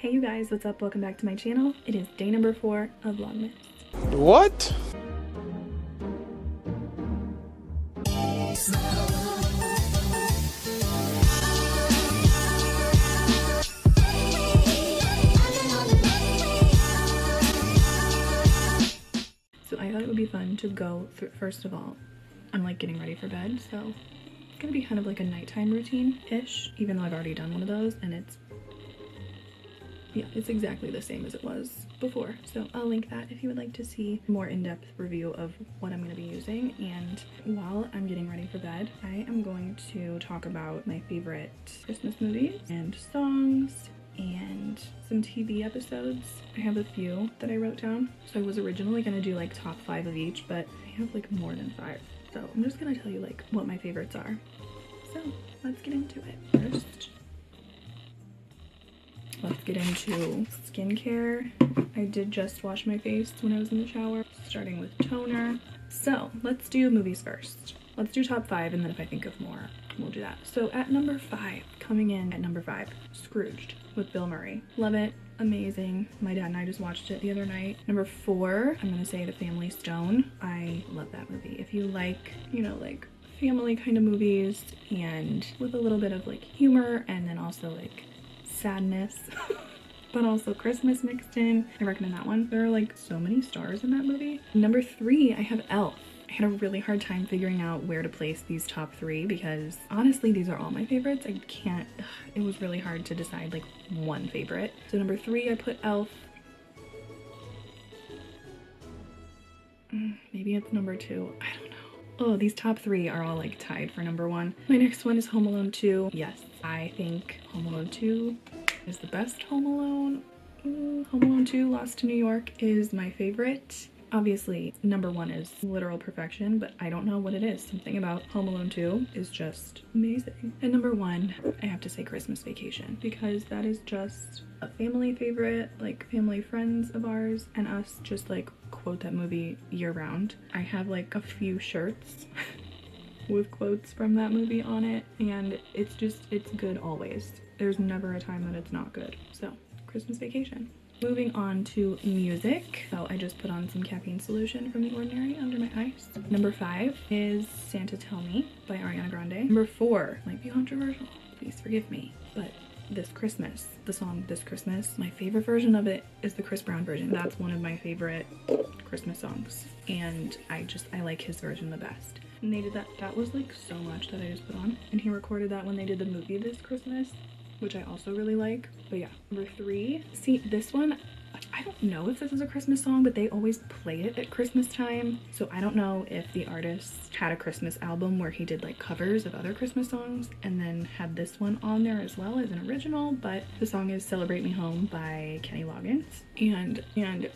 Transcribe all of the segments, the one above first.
Hey you guys, what's up? Welcome back to my channel. It is day number 4 of Vlogmas. What? So I thought it would be fun to go through, first of all, I'm like getting ready for bed, so it's gonna be kind of like a nighttime routine-ish, even though I've already done one of those and it's exactly the same as it was before. So I'll link that if you would like to see a more in-depth review of what I'm going to be using. And while I'm getting ready for bed, I am going to talk about my favorite Christmas movies and songs and some TV episodes. I have a few that I wrote down. So I was originally going to do like top 5 of each, but I have like more than 5. So I'm just going to tell you like what my favorites are. So let's get into it. First, let's get into skincare. I did just wash my face when I was in the shower, starting with toner. So let's do movies first. Let's do top 5, and then if I think of more, we'll do that. So at number 5, coming in at number 5, Scrooged with Bill Murray. Love it. Amazing. My dad and I just watched it the other night. Number 4, I'm gonna say The Family Stone. I love that movie. If you like, you know, like family kind of movies and with a little bit of like humor and then also like sadness but also Christmas mixed in, I recommend that one. There are like so many stars in that movie. Number 3, I have Elf. I had a really hard time figuring out where to place these top 3 because honestly these are all my favorites. I can't, it was really hard to decide like one favorite. So number 3, I put Elf. Maybe it's number 2, I don't know. Oh, these top 3 are all like tied for number 1. My next one is Home Alone 2. Yes, I think Home Alone 2 is the best Home Alone. Home Alone 2 Lost to New York is my favorite. Obviously, number 1 is literal perfection, but I don't know what it is. Something about Home Alone 2 is just amazing. And number 1, I have to say Christmas Vacation, because that is just a family favorite, like family friends of ours and us just like quote that movie year round. I have like a few shirts with quotes from that movie on it, and it's good always. There's never a time that it's not good. So, Christmas Vacation. Moving on to music. So I just put on some caffeine solution from The Ordinary under my eyes. Number 5 is Santa Tell Me by Ariana Grande. Number 4 might be controversial, please forgive me, but This Christmas, the song This Christmas, my favorite version of it is the Chris Brown version. That's one of my favorite Christmas songs, and I like his version the best. And they did that was like so much that I just put on, and he recorded that when they did the movie This Christmas, which I also really like. But yeah, number 3, see this one, I don't know if this is a Christmas song, but they always play it at Christmas time. So I don't know if the artist had a Christmas album where he did like covers of other Christmas songs and then had this one on there as well as an original, but the song is Celebrate Me Home by Kenny Loggins. And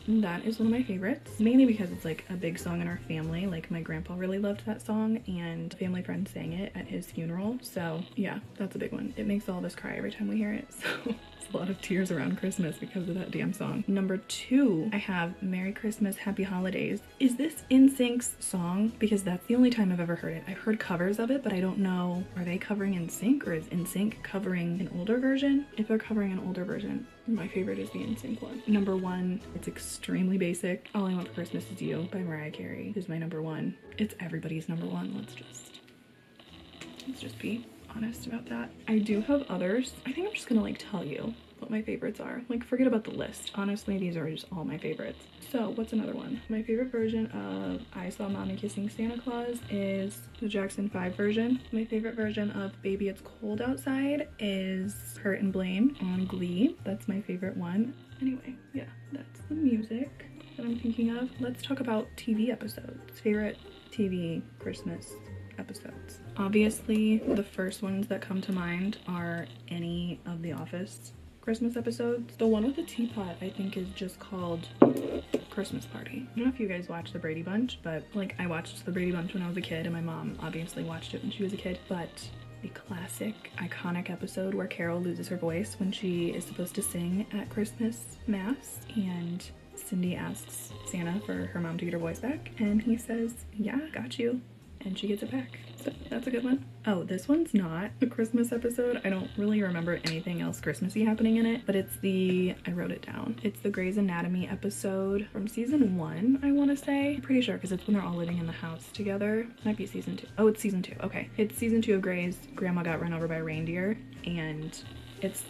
that is one of my favorites, mainly because it's like a big song in our family. Like my grandpa really loved that song and a family friend sang it at his funeral. So yeah, that's a big one. It makes all of us cry every time we hear it. So a lot of tears around Christmas because of that damn song. Number 2, I have Merry Christmas, Happy Holidays. Is this NSYNC's song? Because that's the only time I've ever heard it. I've heard covers of it, but I don't know, are they covering NSYNC or is NSYNC covering an older version? If they're covering an older version, my favorite is the NSYNC one. Number 1, it's extremely basic. All I Want for Christmas Is You by Mariah Carey is my number 1. It's everybody's number 1. Let's just be honest about that. I do have others. I think I'm just gonna like tell you what my favorites are. Like forget about the list. Honestly, these are just all my favorites. So what's another one? My favorite version of I Saw Mommy Kissing Santa Claus is the Jackson 5 version. My favorite version of Baby It's Cold Outside is Hurt and Blame on Glee. That's my favorite one. Anyway, yeah, that's the music that I'm thinking of. Let's talk about TV episodes. Favorite TV Christmas episodes. Obviously, the first ones that come to mind are any of The Office Christmas episodes. The one with the teapot I think is just called Christmas Party. I don't know if you guys watch The Brady Bunch, but like I watched The Brady Bunch when I was a kid and my mom obviously watched it when she was a kid, but the classic iconic episode where Carol loses her voice when she is supposed to sing at Christmas Mass and Cindy asks Santa for her mom to get her voice back and he says, yeah, got you. And she gets it back. That's a good one. Oh, this one's not a Christmas episode. I don't really remember anything else Christmassy happening in it, but it's the, I wrote it down. It's the Grey's Anatomy episode from season 1, I want to say. I'm pretty sure because it's when they're all living in the house together. Might be season 2. Oh, it's season 2. Okay. It's season 2 of Grey's. Grandma got run over by a reindeer, and it's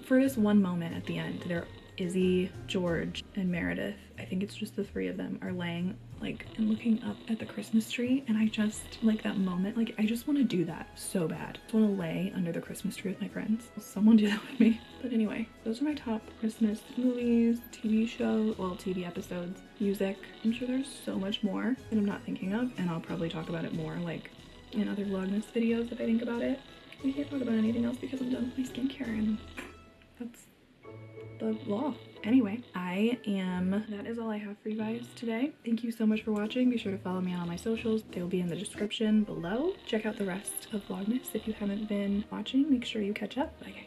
for this one moment at the end. They're Izzy, George, and Meredith, I think it's just the 3 of them, are laying like and looking up at the Christmas tree, and I just like that moment. Like I just want to do that so bad. I just want to lay under the Christmas tree with my friends. Someone do that with me. But anyway, those are my top Christmas movies, TV shows, well, TV episodes, music. I'm sure there's so much more that I'm not thinking of, and I'll probably talk about it more like in other Vlogmas videos if I think about it. We can't talk about anything else because I'm done with my skincare, and that's the law. Anyway, that is all I have for you guys today. Thank you so much for watching. Be sure to follow me on all my socials. They will be in the description below. Check out the rest of Vlogmas if you haven't been watching. Make sure you catch up. Bye guys.